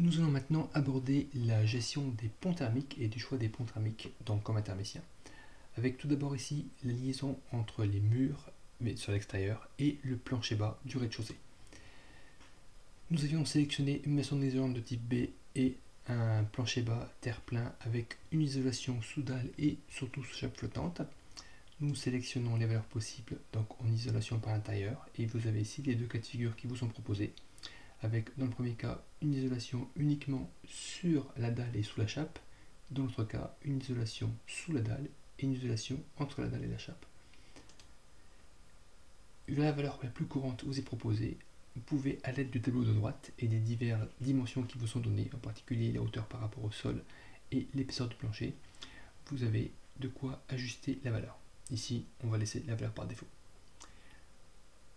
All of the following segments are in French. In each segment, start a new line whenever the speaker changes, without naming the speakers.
Nous allons maintenant aborder la gestion des ponts thermiques et du choix des ponts thermiques comme intermédiaire. Avec tout d'abord ici la liaison entre les murs sur l'extérieur et le plancher bas du rez-de-chaussée. Nous avions sélectionné une maçonnerie isolante de type B et un plancher bas terre-plein avec une isolation sous dalle et surtout sous chape flottante. Nous sélectionnons les valeurs possibles donc en isolation par l'intérieur et vous avez ici les deux cas de figure qui vous sont proposés, avec dans le premier cas une isolation uniquement sur la dalle et sous la chape, dans l'autre cas une isolation sous la dalle et une isolation entre la dalle et la chape. La valeur la plus courante vous est proposée. Vous pouvez, à l'aide du tableau de droite et des diverses dimensions qui vous sont données, en particulier la hauteur par rapport au sol et l'épaisseur du plancher, vous avez de quoi ajuster la valeur. Ici, on va laisser la valeur par défaut.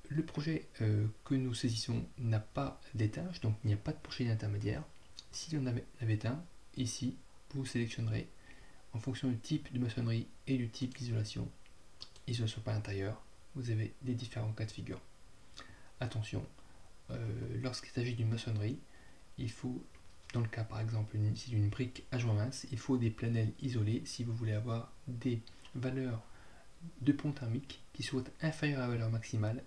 Le projet que nous saisissons n'a pas d'étage, donc il n'y a pas de plancher intermédiaire. S'il y en avait un, ici, vous sélectionnerez en fonction du type de maçonnerie et du type d'isolation. Isolation par l'intérieur, vous avez des différents cas de figure. Attention, lorsqu'il s'agit d'une maçonnerie, il faut, dans le cas par exemple d'une brique à joint mince, il faut des planelles isolées si vous voulez avoir des valeurs de pont thermique qui soient inférieures à la valeur maximale.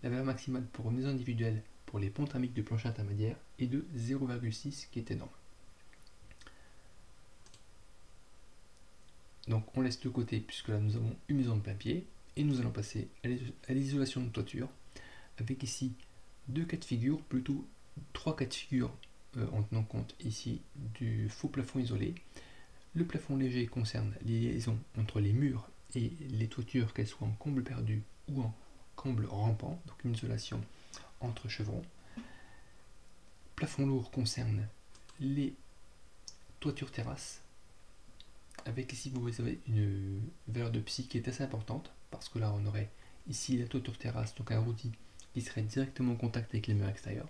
La valeur maximale pour une maison individuelle pour les ponts thermiques de plancher intermédiaire est de 0,6 qui est énorme. Donc on laisse de côté puisque là nous avons une maison de plein pied et nous allons passer à l'isolation de toiture avec ici deux cas de figure, plutôt trois cas de figure en tenant compte ici du faux plafond isolé. Le plafond léger concerne les liaisons entre les murs et les toitures, qu'elles soient en comble perdu ou en comble rampant, donc une isolation entre chevrons. Plafond lourd concerne les toitures terrasses, avec ici vous avez une valeur de psi qui est assez importante, parce que là on aurait ici la toiture terrasse, donc un rôti qui serait directement en contact avec les murs extérieurs.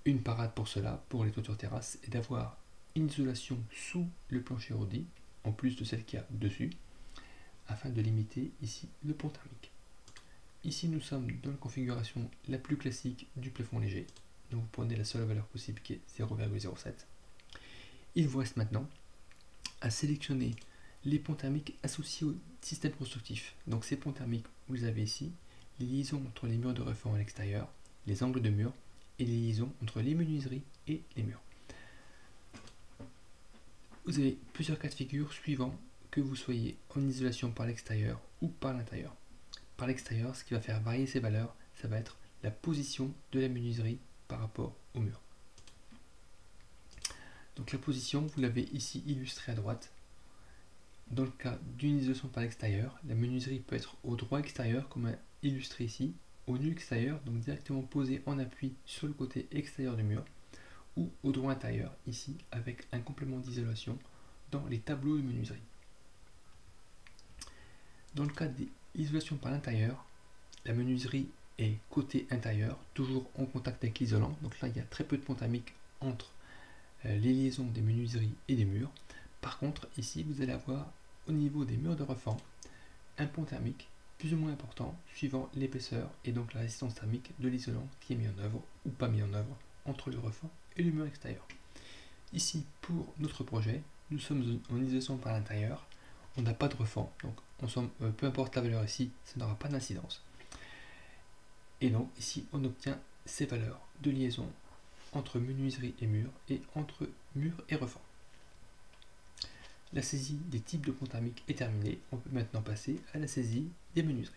Une parade pour cela, pour les toitures terrasses, est d'avoir une isolation sous le plancher rôti, en plus de celle qu'il y a dessus, afin de limiter ici le pont thermique. Ici nous sommes dans la configuration la plus classique du plafond léger, donc vous prenez la seule valeur possible qui est 0,07. Il vous reste maintenant à sélectionner les ponts thermiques associés au système constructif. Donc ces ponts thermiques, vous avez ici les liaisons entre les murs de reform à l'extérieur, les angles de mur et les liaisons entre les menuiseries et les murs. Vous avez plusieurs cas de figure suivant que vous soyez en isolation par l'extérieur ou par l'intérieur. Par l'extérieur, ce qui va faire varier ces valeurs, ça va être la position de la menuiserie par rapport au mur. Donc la position, vous l'avez ici illustrée à droite. Dans le cas d'une isolation par l'extérieur, la menuiserie peut être au droit extérieur, comme illustré ici, au nu extérieur, donc directement posée en appui sur le côté extérieur du mur, ou au droit intérieur, ici, avec un complément d'isolation dans les tableaux de menuiserie. Dans le cas de l'isolation par l'intérieur, la menuiserie est côté intérieur, toujours en contact avec l'isolant, donc là il y a très peu de pont thermique entre les liaisons des menuiseries et des murs. Par contre, ici, vous allez avoir au niveau des murs de reform un pont thermique plus ou moins important suivant l'épaisseur et donc la résistance thermique de l'isolant qui est mis en œuvre ou pas mis en œuvre entre le reform et le mur extérieur. Ici, pour notre projet, nous sommes en isolation par l'intérieur, on n'a pas de reform, donc peu importe la valeur ici, ça n'aura pas d'incidence. Et donc ici, on obtient ces valeurs de liaison entre menuiserie et mur et entre mur et reform. La saisie des types de ponts thermiques est terminée, on peut maintenant passer à la saisie des menuiseries.